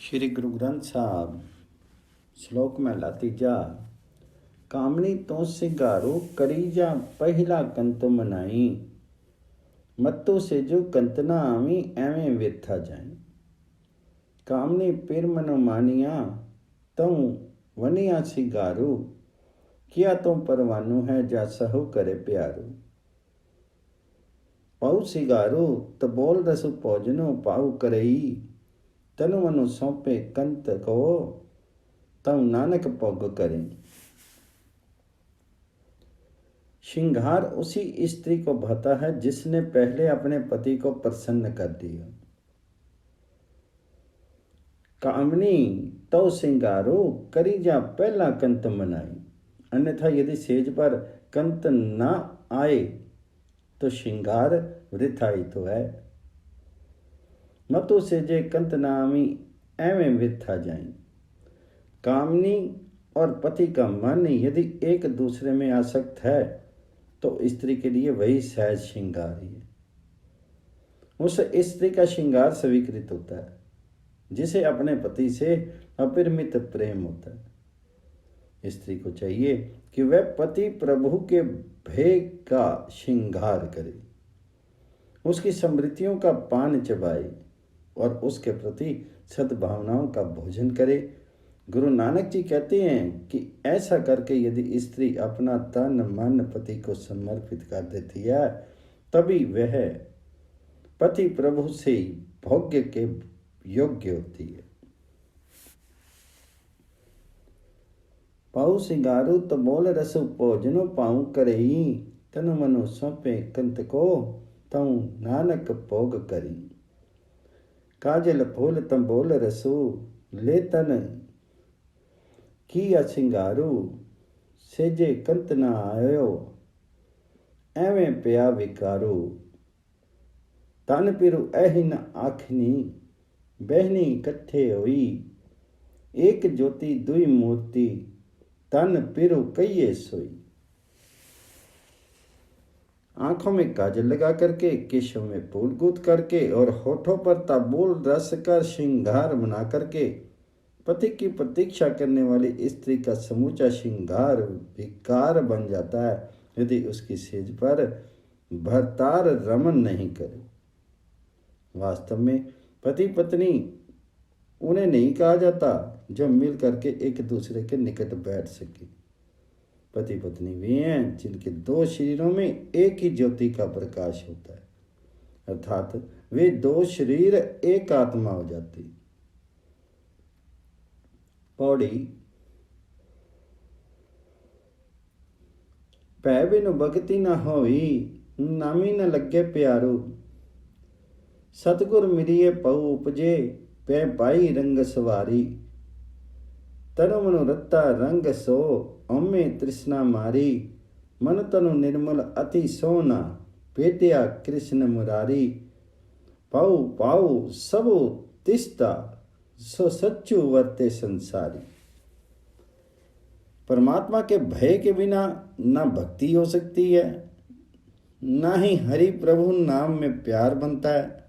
श्री गुरु ग्रंथ साहब श्लोक महला तीजा। कामनी तो सिंगारो करी जा पहला कंत मनाई, मत्तो से जो कंत ना आवी एवें व्यथा जाए। कामनी पिर मनो मानिया तू वनिया सिंगारो, किया तो परवानू है जा सहु करे प्यारो। पाऊ सिंगारो तो बोल रसु भोजनो पाऊ करई, तनु मनु सौंपे कंत को तव नानक भोग करें। श्रृंगार उसी स्त्री को भाता है जिसने पहले अपने पति को प्रसन्न कर दिया। कामनी तो श्रृंगारो करी जा पहला कंत मनाई, अन्यथा यदि सेज पर कंत ना आए तो श्रृंगार वृथा ही तो है। मतु से जे कंत नामी एवं वृथा जाए। कामनी और पति का मन यदि एक दूसरे में आसक्त है तो स्त्री के लिए वही सहज श्रृंगार ही है। उस स्त्री का श्रृंगार स्वीकृत होता है जिसे अपने पति से अपरिमित प्रेम होता है। स्त्री को चाहिए कि वह पति प्रभु के भय का श्रृंगार करे, उसकी समृद्धियों का पान चबाए और उसके प्रति सद्भावनाओं का भोजन करे। गुरु नानक जी कहते हैं कि ऐसा करके यदि स्त्री अपना तन मन पति को समर्पित कर देती है तभी वह पति प्रभु से भोग्य के योग्य होती है। पाऊ सिंगारू तो बोल रसु भोजनो पाऊ करई, तनु मनु सौंपे कंत को तऊ नानक भोग करी। काजल फूल तंबोल रसू ले तन किया सिंगारू, सेजे कंत ना आयो एवें पिया विकारू। तन पिरु एहि न आखनी बहनी कट्ठे होई, एक ज्योति दुई मूर्ति तन पिरु कईये सोई। आंखों में काजल लगा करके, केशों में फूल गूंथ करके और होठों पर ताबूल रस का श्रृंगार बना करके पति की प्रतीक्षा करने वाली स्त्री का समूचा श्रृंगार विकार बन जाता है यदि उसकी सेज पर भरतार रमन नहीं करे। वास्तव में पति पत्नी उन्हें नहीं कहा जाता जो मिल करके एक दूसरे के निकट बैठ सके। पति पत्नी वे हैं जिनके दो शरीरों में एक ही ज्योति का प्रकाश होता है, अर्थात वे दो शरीर एक आत्मा हो जाती। पौड़ी। पै बिनु भगति न होई, नामी न लगे प्यारो। सतगुर मिलिए पऊ उपजे, पै पाई रंग सवारी। तनु मनु रत्ता रंग सो, ओमे तृष्णा मारी। मन तनु निर्मल अति सोना, पेटिया कृष्ण मुरारी। पाऊ पाऊ सबो तिस्ता, सो सच्चू वर्ते संसारी। परमात्मा के भय के बिना ना भक्ति हो सकती है, ना ही हरि प्रभु नाम में प्यार बनता है।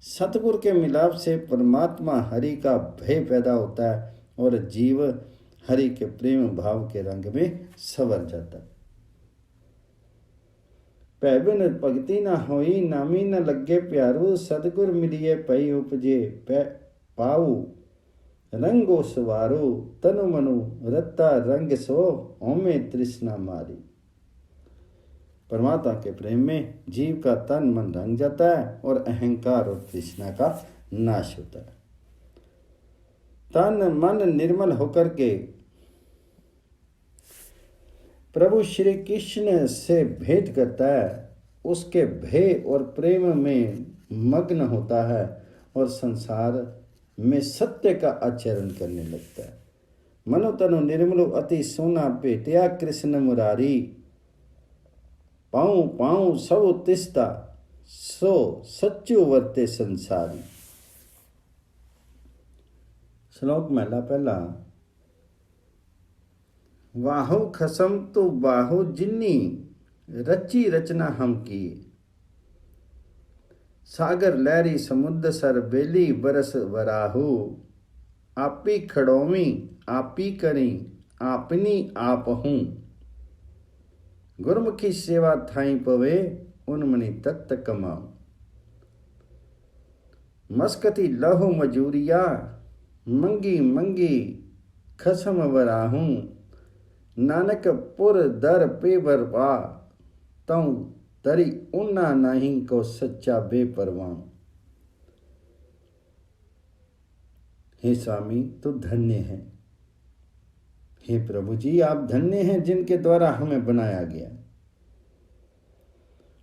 सतगुरु के मिलाप से परमात्मा हरि का भय पैदा होता है और जीव हरि के प्रेम भाव के रंग में संवर जाता है। पैबिन भगति न होई, नामी न लगे प्यारू। सतगुर मिलिए पई उपजे, पाऊ रंगो सवारो। तनु मनु रत्ता रंग सो, ओमे तृष्णा मारी। परमात्मा के प्रेम में जीव का तन मन रंग जाता है और अहंकार और तृष्णा का नाश होता है। तन मन निर्मल होकर के प्रभु श्री कृष्ण से भेंट करता है, उसके भय और प्रेम में मग्न होता है और संसार में सत्य का आचरण करने लगता है। मनो तनु निर्मलो अति सोना, पेटिया कृष्ण मुरारी। पाऊं पाऊं सब तिस्ता, सो सच्चू वर्ते संसारी। श्लोक महला पहला। वाहु खसम तो बाहु जिन्नी, रची रचना हम की। सागर लहरी समुद्र सर बेली बरस वराहु। आपी खड़ोवी आपी करी आपनी आप हूँ। गुरमुखी सेवा थाई पवे उनमनी तत्त कमाऊं। मस्कती लहु मजूरिया मंगी मंगी खसम वराहूं। नानक पुर दर पे बरपा तऊ तरी उन्ना नहीं को सच्चा बेपरवाह। हे स्वामी तू धन्य है। हे प्रभु जी आप धन्य हैं जिनके द्वारा हमें बनाया गया।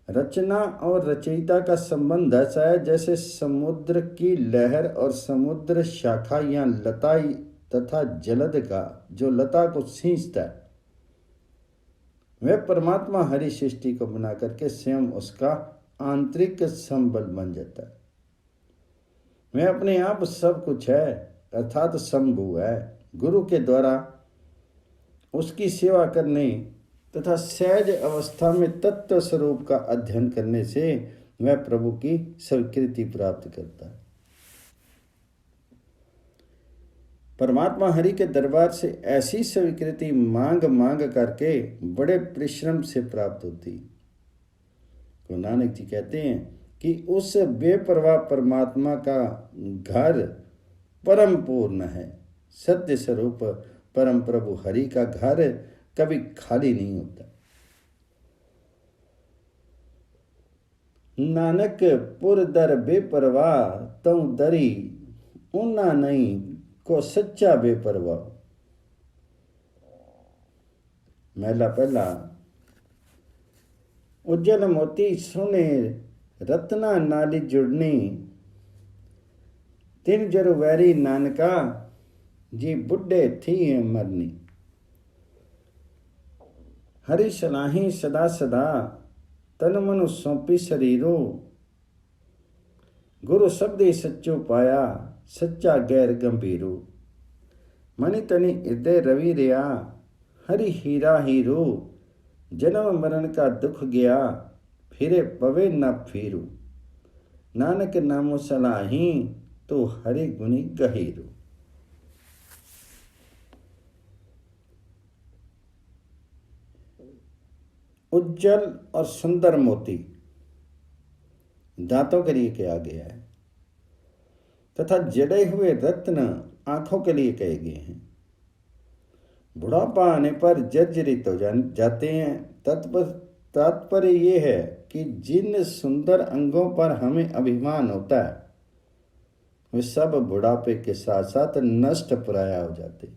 रचना और रचयिता का संबंध ऐसा है जैसे समुद्र की लहर और समुद्र शाखा या लता तथा जलद का जो लता को सींचता है, वह परमात्मा हरि सृष्टि को बना करके स्वयं उसका आंतरिक संबल बन जाता है। वह अपने आप सब कुछ है अर्थात शंभु है। गुरु के द्वारा उसकी सेवा करने तथा सहज अवस्था में तत्व स्वरूप का अध्ययन करने से वह प्रभु की स्वीकृति प्राप्त करता है। परमात्मा हरि के दरबार से ऐसी स्वीकृति मांग मांग करके बड़े परिश्रम से प्राप्त होती। तो नानक जी कहते हैं कि उस बेपरवाह परमात्मा का घर परम पूर्ण है। सत्य स्वरूप परम प्रभु हरि का घर कभी खाली नहीं होता। नानक पुर दर बेपरवाह तऊ दरी उन्ना नहीं को सच्चा बेपरवाह। महला पहला। उज्जल मोती सोने रत्ना नाली जुड़नी तिन जरु वैरी नानका जी बुढ़े थी मरनी। हरि सलाही सदा सदा तन मनु सौंपी शरीरो गुरु शब्दे सच्चो पाया सच्चा गैर गंभीरो। मणि तनि हृदय रवि रिया हरि हीरा हीरो जन्म मरण का दुख गया फिरे पवे न फिरू। नानक नामो सलाही तो हरि गुनी गहीरो। उज्जल और सुंदर मोती दांतों के लिए कहा गया है तथा जड़े हुए रत्न आंखों के लिए कहे गए हैं। बुढ़ापा आने पर जर्जरित हो जाते हैं। तात्पर्य ये है कि जिन सुंदर अंगों पर हमें अभिमान होता है वे सब बुढ़ापे के साथ साथ नष्ट प्राय हो जाते।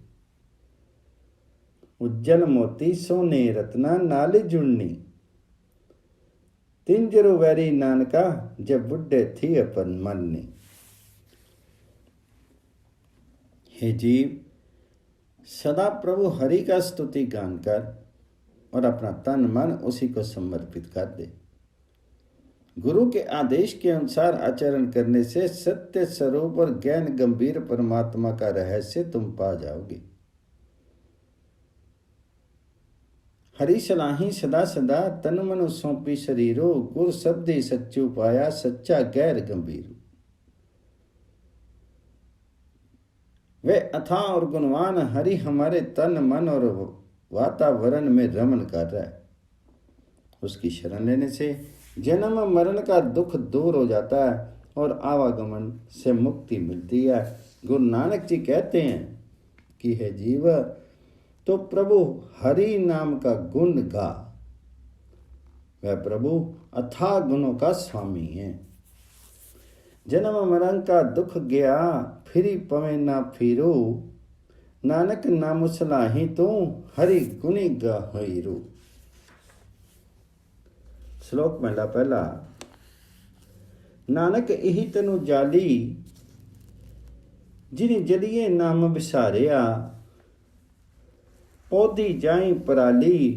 उज्जल मोती सोने रत्ना नाली जुड़नी तिंजरु वैरी नानका जब बुढ़े थी अपन मरनी। हे जीव सदा प्रभु हरि का स्तुति गान कर और अपना तन मन उसी को समर्पित कर दे। गुरु के आदेश के अनुसार आचरण करने से सत्य स्वरूप और ज्ञान गंभीर परमात्मा का रहस्य तुम पा जाओगे। हरि सलाही सदा सदा तन मन सौंपी शरीरो गुर शब्दे सच्चू पाया सच्चा गैर गंभीर। वे अथाह और गुणवान हरि हमारे तन मन और वातावरण में रमण कर रहा है। उसकी शरण लेने से जन्म मरण का दुख दूर हो जाता है और आवागमन से मुक्ति मिलती है। गुरु नानक जी कहते हैं कि हे जीव तो प्रभु हरि नाम का गुण गा। वह प्रभु अथाह गुणों का स्वामी है। जन्म मरण का दुख गया फिरी पवे ना फिरो। नानक नाम सलाही तू हरि गुनी गहीरो। श्लोक महला पहला। नानक यही तनु जाली जिनी जलिए नाम विसारिया। पौधी जाई पराली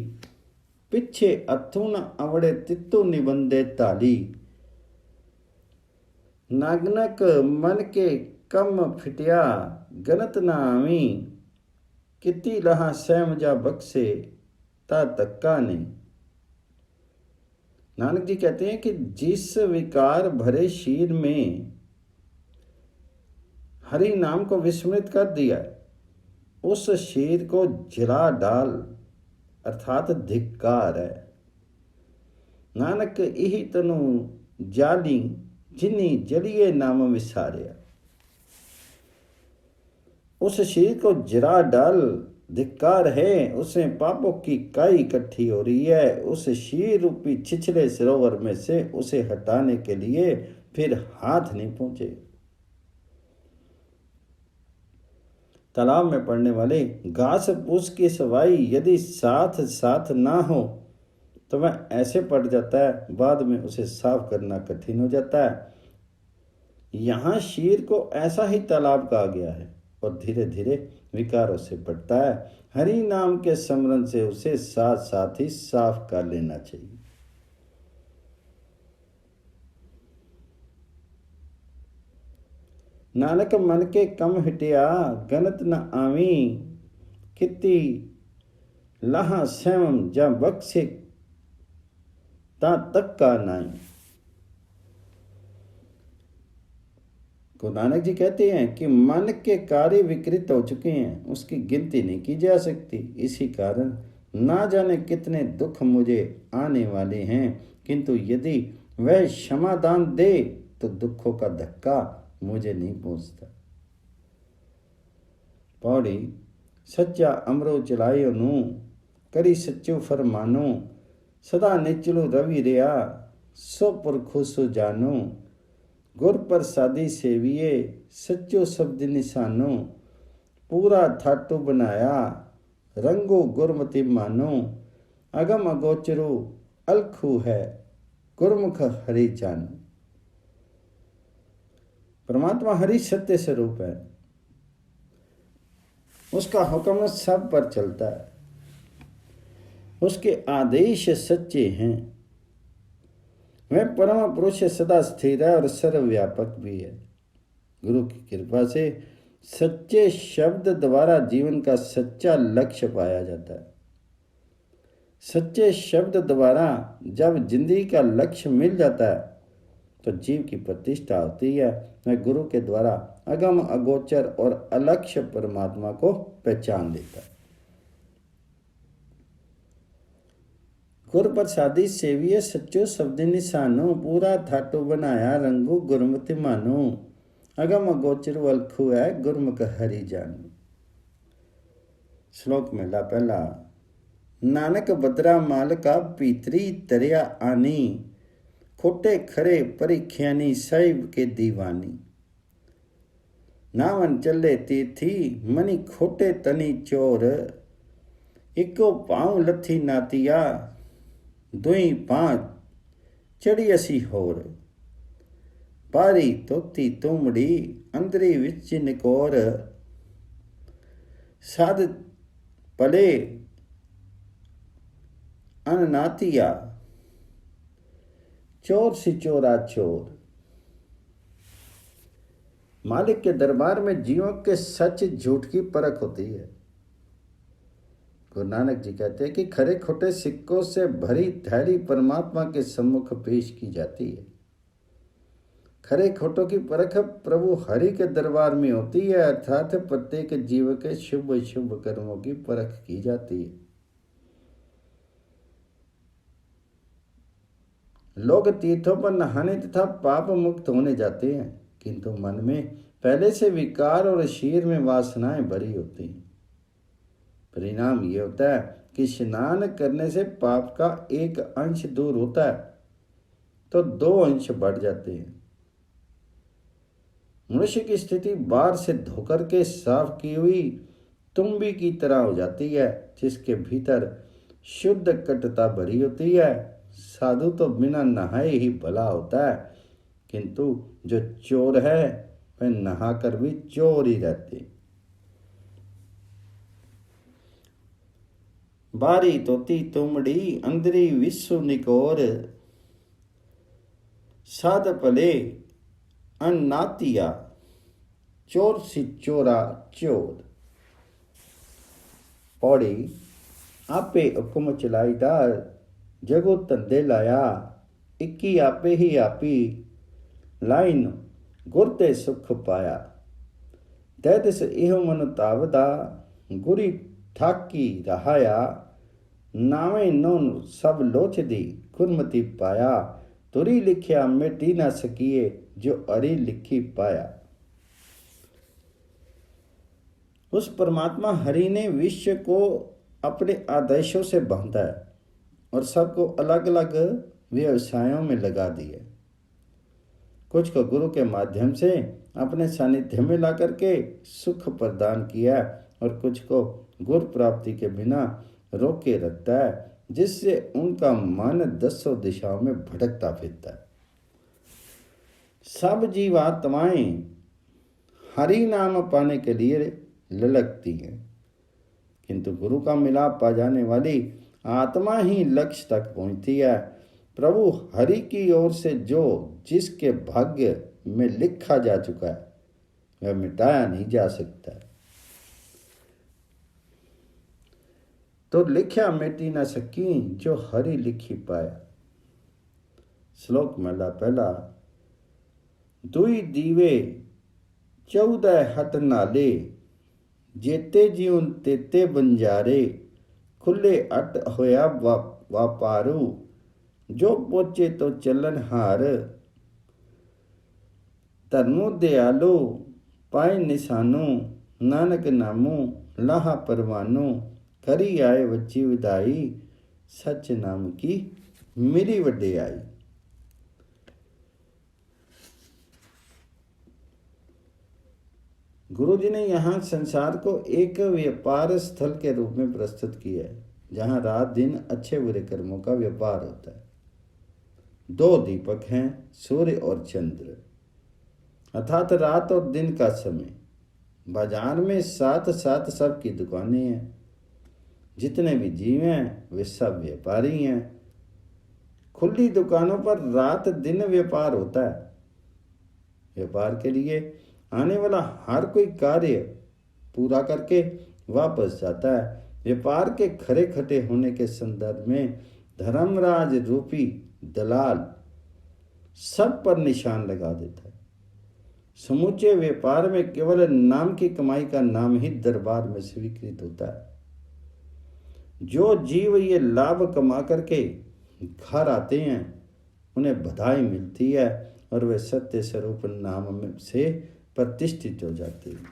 पिछे अथु न अवड़े तित्तु निबंदे ताली। नागनक मन के कम फिटिया गनत ना आवी। किति लहा सैम जा बक्से ता तक्का नहीं। नानक जी कहते हैं कि जिस विकार भरे शीर में हरि नाम को विस्मृत कर दिया, उस शीर को जला डाल, अर्थात धिक्कार है। नानक यही तनु जाली, जिनी जलिए नाम विसारिया। उस शीर को जला डाल, धिक्कार है, उसमें पापों की काई इकट्ठी हो रही है। उस शीर रूपी छिछले सरोवर में से उसे हटाने के लिए फिर हाथ नहीं पहुंचे। तालाब में पड़ने वाले घास फूस की सवाई यदि साथ साथ ना हो तो वह ऐसे पड़ जाता है, बाद में उसे साफ करना कठिन हो जाता है। यहाँ शीर को ऐसा ही तालाब कहा गया है और धीरे धीरे विकारों से बढ़ता है। हरि नाम के स्मरण से उसे साथ साथ ही साफ कर लेना चाहिए। नानक मन के कम हटिया, गनत न आवी, किति लहा सैम जा बख्शे ता तक का नाई। गुरु नानक जी कहते हैं कि मन के कार्य विकृत हो चुके हैं, उसकी गिनती नहीं की जा सकती। इसी कारण ना जाने कितने दुख मुझे आने वाले हैं, किंतु यदि वह क्षमादान दे तो दुखों का धक्का मुझे नहीं पहुंचता। पौड़ी सच्चा अमरो चलायो नू, करी सच्चो फरमानो, सदा निचलो रवि रिया, सो पुरखुसो जानो, गुर प्रसादी सेविये, सच्चो शब्द निशानो, पूरा थाटो बनाया, रंगो गुरमति मानो, अगम अगोचरो अलखू है, गुरमुख हरि जानो। परमात्मा हरि सत्य स्वरूप है, उसका हुक्म सब पर चलता है, उसके आदेश सच्चे हैं। वह परम पुरुष सदा स्थिर है और सर्वव्यापक भी है। गुरु की कृपा से सच्चे शब्द द्वारा जीवन का सच्चा लक्ष्य पाया जाता है। सच्चे शब्द द्वारा जब जिंदगी का लक्ष्य मिल जाता है तो जीव की प्रतिष्ठा होती है। वह गुरु के द्वारा अगम अगोचर और अलक्ष्य परमात्मा को पहचान लेता है। गुर प्रसादी सेविये, सच्चो शब्द निशानो, पूरा थाटो बनाया, रंगो गुरमति मानो, अगम अगोचर अलखू है, गुरमुख हरि जानो। श्लोक मेला पहला। नानक बदरा माल का भीतरी तरया आनी, खोटे खरे परीख्यानी साहिब के दीवानी। नावन चले तीर्थी, मनी खोटे तनी चोर, इको पाँव लथी नातिया, दुई पाँच चढ़ी असी होर। पारी तोती तुमड़ी, अंदरी विच निकोर, साध पले अननातिया, चोर सी चोरा चोर। मालिक के दरबार में जीवों के सच झूठ की परख होती है। गुरु नानक जी कहते हैं कि खरे खोटे सिक्कों से भरी थैली परमात्मा के सम्मुख पेश की जाती है। खरे खोटों की परख प्रभु हरि के दरबार में होती है, अर्थात प्रत्येक जीव के शुभ शुभ कर्मों की परख की जाती है। लोग तीर्थों पर नहाने तथा पाप मुक्त होने जाते हैं, किंतु मन में पहले से विकार और शीर में वासनाएं भरी होती हैं। परिणाम ये होता है कि स्नान करने से पाप का एक अंश दूर होता है तो दो अंश बढ़ जाते हैं। मनुष्य की स्थिति बाहर से धोकर के साफ की हुई तुम्बी की तरह हो जाती है, जिसके भीतर शुद्ध कटुता भरी होती है। साधु तो बिना नहाए ही भला होता है, किंतु जो चोर है वह नहाकर भी चोर ही रहते। बारी तोती तुमड़ी, अंदरी विश्व निकोर, साध पले अन्नातिया, चोर सी चोरा चोर। पौड़ी आपे हुक्म चलाईदा, जगो धंधे लाया, इक्की आपे ही आपी, लाइन गुर ते सुख पाया। ਤੈ ਤਿਸ ਇਹੋ ਮਨ ਤਾਵਦਾ ਗੁਰੀ ਠਾਕੀ ਰਹਾਇਆ ਨਾਵੇਂ ਨੋਨ ਸਭ ਲੋਚਦੀ ਗੁਰਮਤੀ पाया तुरी लिखिया मिटी न सकिए जो अरि लिखी पाया। उस परमात्मा हरि ने विश्व को अपने आदेशों से बांधा है और सबको अलग अलग व्यवसायों में लगा दिए। कुछ को गुरु के माध्यम से अपने सानिध्य में ला करके सुख प्रदान किया और कुछ को गुरु प्राप्ति के बिना रोके रखता है, जिससे उनका मन दसों दिशाओं में भटकता फिरता है। सब जीवात्माएं हरि नाम पाने के लिए ललकती हैं, किंतु गुरु का मिलाप पा जाने वाली आत्मा ही लक्ष्य तक पहुंचती है। प्रभु हरि की ओर से जो जिसके भाग्य में लिखा जा चुका है वह मिटाया नहीं जा सकता है। तो लिखा मिटी न सकी जो हरि लिखी पाया। श्लोक महला पहला। दुई दीवे 14 हट नाले जेते जीवन तेते बंजारे खुले अट होया वापारू जो पोचे तो चलन हार धर्मो दयालु पाए निशानो नानक नामो लाहा परवानो करी आए वची विदाई सच नाम की मेरी वड्याई। गुरु जी ने यहाँ संसार को एक व्यापार स्थल के रूप में प्रस्तुत किया है, जहाँ रात दिन अच्छे बुरे कर्मों का व्यापार होता है। 2 दीपक हैं, सूर्य और चंद्र, अर्थात रात और दिन का समय। बाजार में साथ साथ सबकी दुकानें हैं। जितने भी जीव हैं वे सब व्यापारी हैं। खुली दुकानों पर रात दिन व्यापार होता है। व्यापार के लिए आने वाला हर कोई कार्य पूरा करके वापस जाता है। व्यापार के खरे खटे होने के संदर्भ में धर्मराज रूपी दलाल सब पर निशान लगा देता है। समूचे व्यापार में केवल नाम की कमाई का नाम ही दरबार में स्वीकृत होता है। जो जीव ये लाभ कमा करके घर आते हैं उन्हें बधाई मिलती है और वे सत्य स्वरूप नाम से प्रतिष्ठित हो जाते हैं।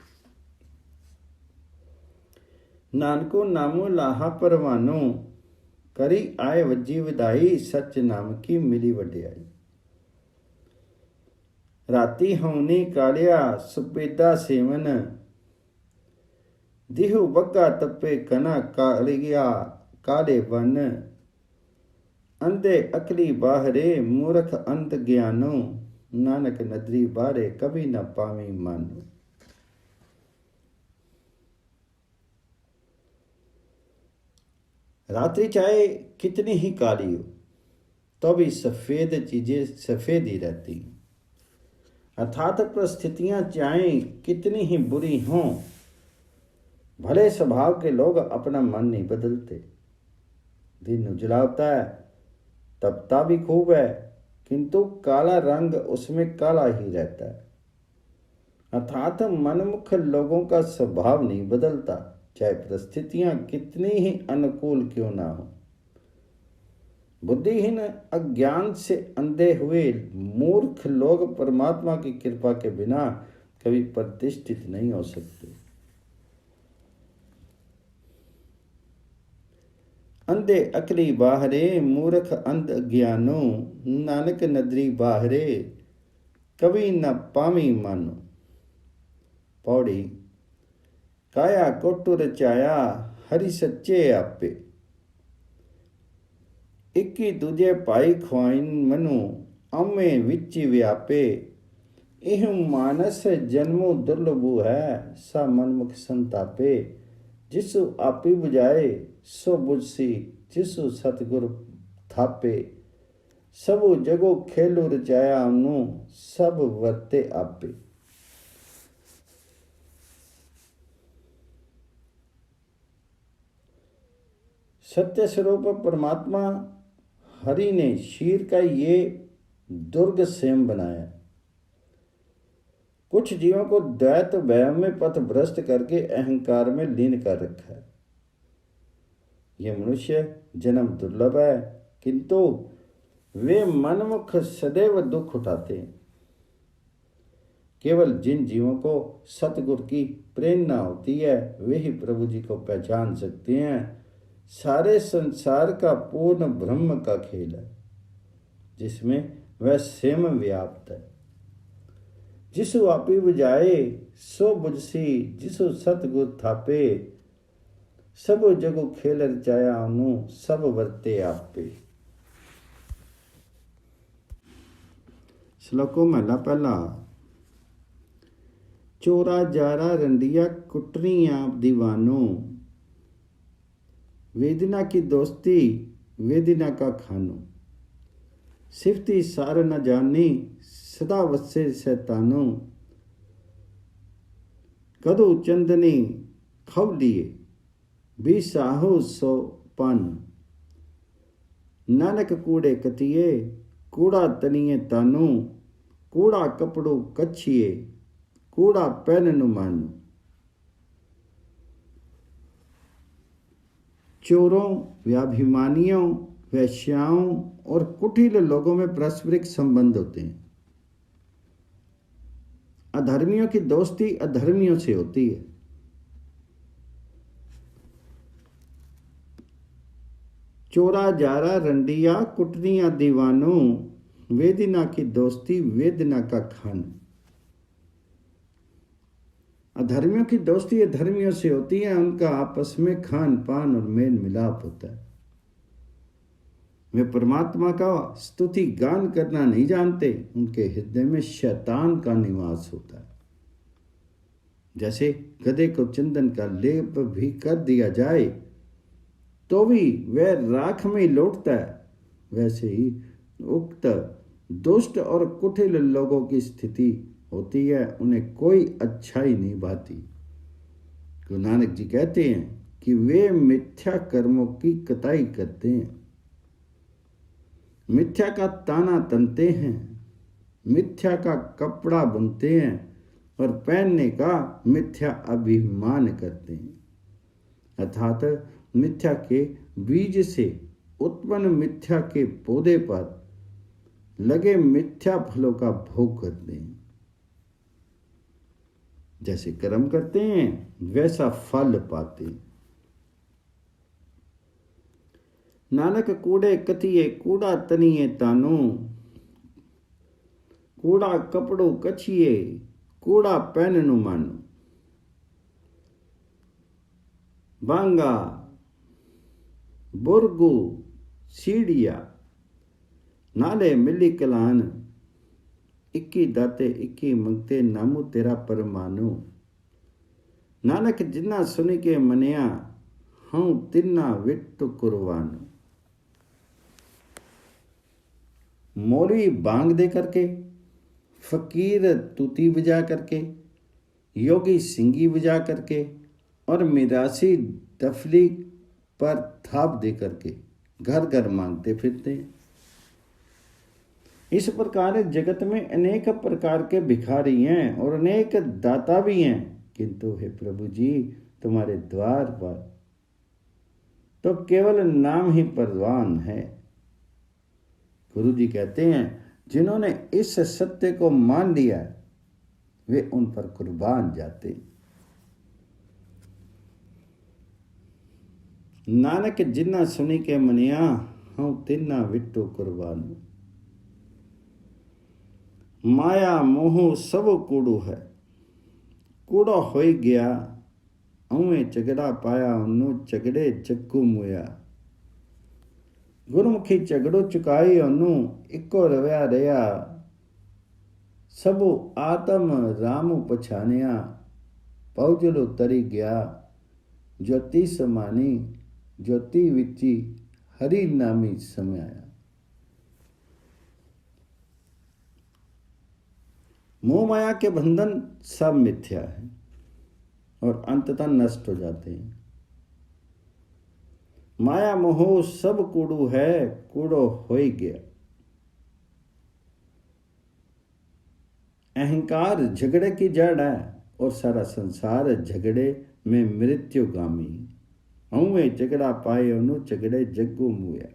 नानको नामो लाहा परवानो करी आए वजी विदाई सच नाम की मिली वड्याई। राती हवनी कालिया सुपेदा सेवन दिहु बग्गा तपे कना कालिया काले वन अंधे अकली बाहरे मूर्ख अंत ज्ञानो नानक नदरी बारे कभी न पावी मानो। रात्रि चाहे कितनी ही काली हो तो भी सफेद चीजें सफेद ही रहती हैं, अर्थात परिस्थितियां चाहे कितनी ही बुरी हों भले स्वभाव के लोग अपना मन नहीं बदलते। दिन उजला होता है, तपता भी खूब है, किंतु काला रंग उसमें काला ही रहता है। अर्थात मनमुख लोगों का स्वभाव नहीं बदलता, चाहे परिस्थितियां कितनी ही अनुकूल क्यों ना हो। बुद्धिहीन अज्ञान से अंधे हुए मूर्ख लोग परमात्मा की कृपा के बिना कभी प्रतिष्ठित नहीं हो सकते। अंधे अकली बाहरे मूर्ख अंध ज्ञानो नानक नदरी बाहरे कभी न पावी मानो। पौड़ी काया कोटु रचाया हरि सच्चे आपे इक्की दूजे पाई खुआइन मनु अमे विच व्यापे इह मानस जन्मो दुर्लभु है सा मनमुख संतापे जिसु आपी बुझाए सो बुझसी जिसु सतगुरु थापे सबु जगो खेलु रचाया अनु सब वर्ते आपे। सत्य स्वरूप परमात्मा हरि ने शीर का ये दुर्ग सेम बनाया। कुछ जीवों को दैत वहम में पथ भ्रष्ट करके अहंकार में लीन कर रखा है। यह मनुष्य जन्म दुर्लभ है, किंतु वे मनमुख सदैव दुख उठाते हैं। केवल जिन जीवों को सतगुरु की प्रेरणा होती है वे ही प्रभु जी को पहचान सकते हैं। सारे संसार का पूर्ण ब्रह्म का खेल है, जिसमें वह स्वयं व्याप्त है। जिसु आपी बुझाए सो बुझसी, जिसु सतगुर थापे, सब जगु खेल रचाया उनु, सब वर्ते आपे। श्लोको महला पहला। चोरा जारा रंडिया कुटरी आप दीवानो, वेदना की दोस्ती वेदना का खानो, सिफती सार न जानी सदा वसे शैतानो, कदू चंदनी खव लिए भी साहु सो पन, नानक कूड़े कतिये कूड़ा तनिए तानो, कूड़ा कपड़ो कच्छिए कूड़ा पहन मानो। चोरों, व्याभिमानियों, वैश्याओं और कुटिल लोगों में पारस्परिक संबंध होते हैं। अधर्मियों की दोस्ती अधर्मियों से होती है। चोरा जारा रंडिया कुटनिया दीवानों, वेदना की दोस्ती वेदना का खान। अधर्मियों की दोस्ती अधर्मियों से होती है, उनका आपस में खान पान और मेल मिलाप होता है। वे परमात्मा का स्तुति गान करना नहीं जानते, उनके हृदय में शैतान का निवास होता है। जैसे गधे को चंदन का लेप भी कर दिया जाए तो भी वह राख में लौटता है, वैसे ही उक्त दुष्ट और कुटिल लोगों की स्थिति होती है, उन्हें कोई अच्छाई नहीं भाती। गुरु नानक जी कहते हैं कि वे मिथ्या कर्मों की कताई करते हैं, मिथ्या का ताना तनते हैं, मिथ्या का कपड़ा बुनते हैं और पहनने का मिथ्या अभिमान करते हैं। अर्थात मिथ्या के बीज से उत्पन्न मिथ्या के पौधे पर लगे मिथ्या फलों का भोग करते हैं। जैसे कर्म करते हैं वैसा फल पाते हैं। नानक कूड़े कथिए कूड़ा तनिए तानो, कूड़ा कपड़ो कछिए कूड़ा पहननु मानो। बांगा बुरगु सीढ़िया नाले मिली कलान, इक्की दाते इक्की मंगते नामू तेरा परमानो। नानक जिन्ना सुन के मनिया हूं तिन्ना विट्टु कुर्बानो। मौलवी बांग दे करके, फकीर तूती बजा करके, योगी सिंगी बजा करके और मिरासी डफली पर थाप दे करके घर घर मांगते फिरते हैं। इस प्रकार जगत में अनेक प्रकार के भिखारी हैं और अनेक दाता भी हैं, किंतु हे प्रभु जी तुम्हारे द्वार पर तो केवल नाम ही प्रवान है। गुरु जी कहते हैं जिन्होंने इस सत्य को मान लिया वे उन पर कुर्बान जाते। नानक जिन्ना सुनी के मनिया हूं तिन्ना विट्टू कुर्बान। माया मोह सब कूड़ो है, कूड़ो होई गया उवें झगड़ा पाया उन्नू झगड़े जग्गू मुया। गुरमुखी झगड़ो चुकाई उन्नू इको रव्या रहा, सबो आत्म राम पछानिया पौजलो तरी गया। ज्योति समानी ज्योति विची हरि नामी समाया। मोह माया के बंधन सब मिथ्या है और अंततः नष्ट हो जाते हैं। माया मोह सब कूड़ू है, कूड़ो हो ही गया। अहंकार झगड़े की जड़ है और सारा संसार झगड़े में मृत्युगामी। हूँ झगड़ा पाए ओनू झगड़े जग्गू मुए।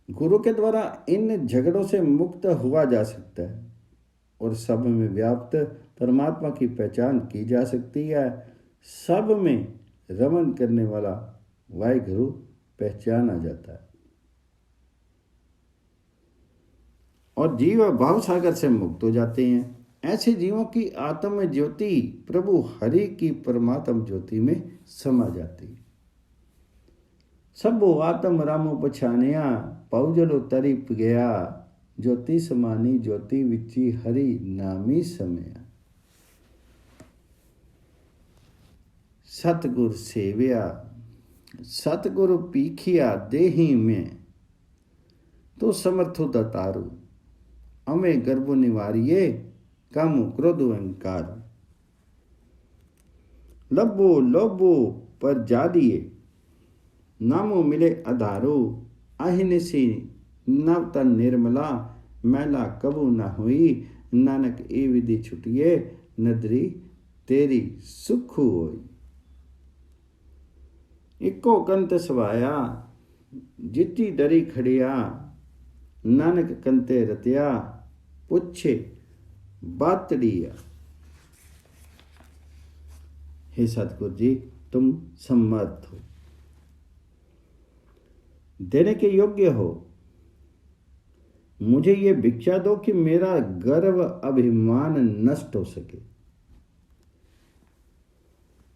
गुरु के द्वारा इन झगड़ों से मुक्त हुआ जा सकता है और सब में व्याप्त परमात्मा की पहचान की जा सकती है। सब में रमन करने वाला वाहिगुरु पहचाना जाता है और जीव भाव सागर से मुक्त हो जाते हैं। ऐसे जीवों की आत्म ज्योति प्रभु हरि की परमात्म ज्योति में समा जाती है। सबो आत्म रामो पछानिया पौजलो तरीप गया। ज्योति समानी ज्योति विची हरि नामी समया। सतगुर सेव्या सतगुरु पीखिया देही में तो समर्थो दतारू। अमे गर्भ निवारिये काम क्रोध अहंकार। लब्बो लोबो पर जादिए नामो मिले आधारो। अहिनिसी नवतन निर्मला मैला कबू न हुई। नानक ए विधि छुटिए नदरी तेरी सुख होई। इको कंत सवाया जिती डरी खड़िया। नानक कंते रतिया पुछे बातड़िया। हे सतगुरु जी तुम समर्थ हो, देने के योग्य हो। मुझे ये भिक्षा दो कि मेरा गर्व अभिमान नष्ट हो सके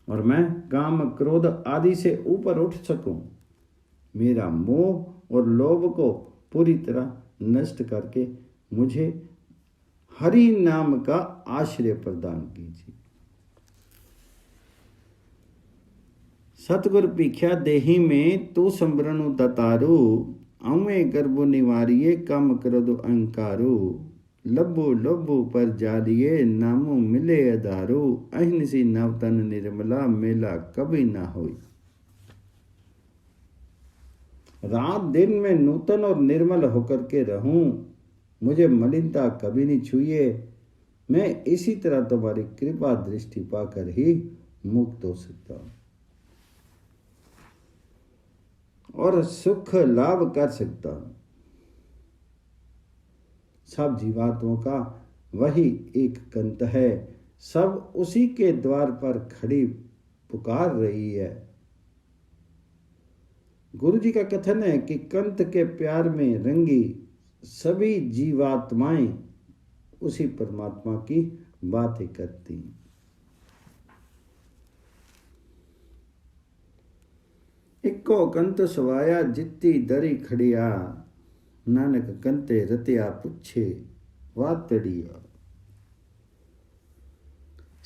और मैं काम क्रोध आदि से ऊपर उठ सकूं। मेरा मोह और लोभ को पूरी तरह नष्ट करके मुझे हरि नाम का आश्रय प्रदान कीजिए। सतगुर पीख्या देही में तू संबरणु दतारू। अवे गर्भो निवारिये कम क्रोध अहंकारू। लब्बो लोभो पर जालिए नामो मिले आधारो। अहिंसी नवतन निर्मला मेला कभी ना होई। रात दिन में नूतन और निर्मल होकर के रहूं, मुझे मलिनता कभी नहीं छुए। मैं इसी तरह तुम्हारी कृपा दृष्टि पाकर ही मुक्त हो सकता हूं और सुख लाभ कर सकता हूं। सब जीवात्माओं का वही एक कंत है, सब उसी के द्वार पर खड़ी पुकार रही है। गुरु जी का कथन है कि कंत के प्यार में रंगी सभी जीवात्माएं उसी परमात्मा की बातें करती हैं। इको कंत सवाया जित्ती दरी खड़िया। नानक कंते रतिया पुछे वातड़िया।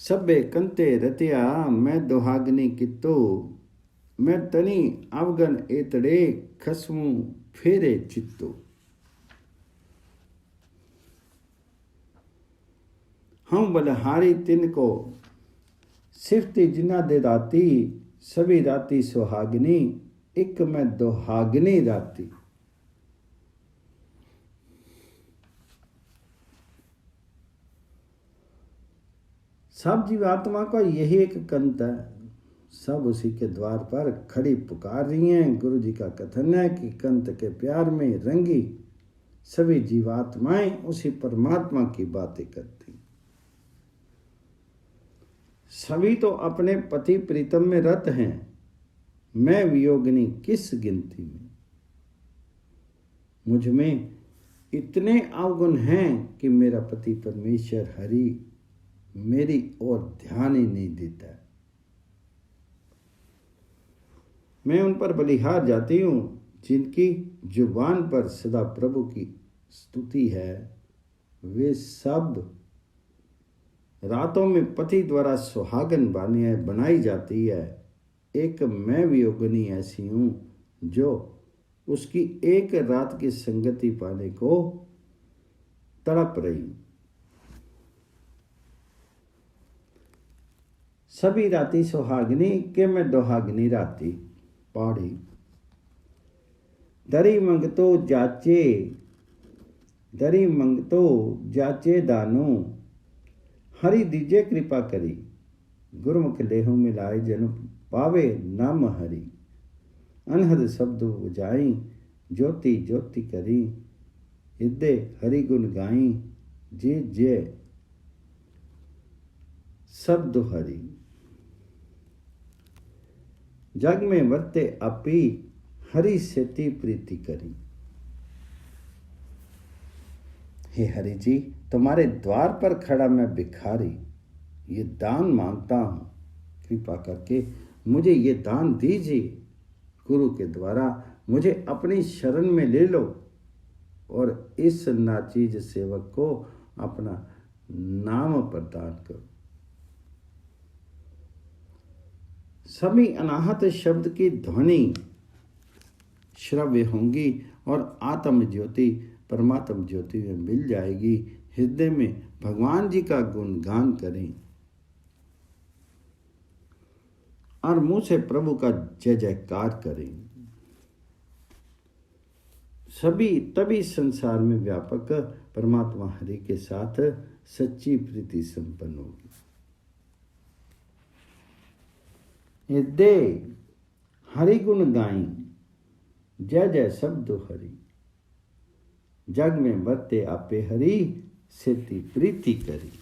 सबे कंते रतिया मैं दुहागनी कितो। मैं तनी अवगन एतड़े खसमू फेरे चित्तो। हम बलहारी तिनको सिफती जिना दे राती। सभी राती सुहागनी एक मैं दुहागनी राती। सब जीवात्मा का यही एक कंत है, सब उसी के द्वार पर खड़ी पुकार रही हैं। गुरु जी का कथन है कि कंत के प्यार में रंगी सभी जीवात्माएं उसी परमात्मा की बातें करती। सभी तो अपने पति प्रीतम में रत हैं, मैं वियोगिनी किस गिनती में। मुझ में इतने अवगुण हैं कि मेरा पति परमेश्वर हरि मेरी ओर ध्यान ही नहीं देता। मैं उन पर बलिहार जाती हूं जिनकी जुबान पर सदा प्रभु की स्तुति है। वे सब रातों में पति द्वारा सुहागन बनाई जाती है। एक मैं वियोगिनी ऐसी हूं जो उसकी एक रात की संगति पाने को तड़प रही हूं। सभी राती सुहागनी के मैं दुहागनी राती। पौड़ी दरी मंगतो जाचे दानो, हरि दीजे कृपा करी, गुरमुख लेहु मिलाए जन पावे नाम हरि। अनहद शब्द बुझाई, ज्योति ज्योति करी, हृदय हरि गुण गाई, जे जय शब्द हरि। जग में वर्ते अपी, हरि सेती प्रीति करी। हे हरि जी, तुम्हारे द्वार पर खड़ा मैं भिखारी ये दान मांगता हूँ, कृपा करके मुझे ये दान दीजिए। गुरु के द्वारा मुझे अपनी शरण में ले लो और इस नाचीज सेवक को अपना नाम प्रदान करो। सभी अनाहत शब्द की ध्वनि श्रव्य होंगी और आत्म ज्योति परमात्म ज्योति में मिल जाएगी। हृदय में भगवान जी का गुणगान करें और मुंह से प्रभु का जय जयकार करें। सभी तभी संसार में व्यापक परमात्मा हरि के साथ सच्ची प्रीति संपन्न होगी। हृदय हरि गुण गाई, जय जय शब्द हरि। जग में बरते आपे हरि, सेती प्रीति करी।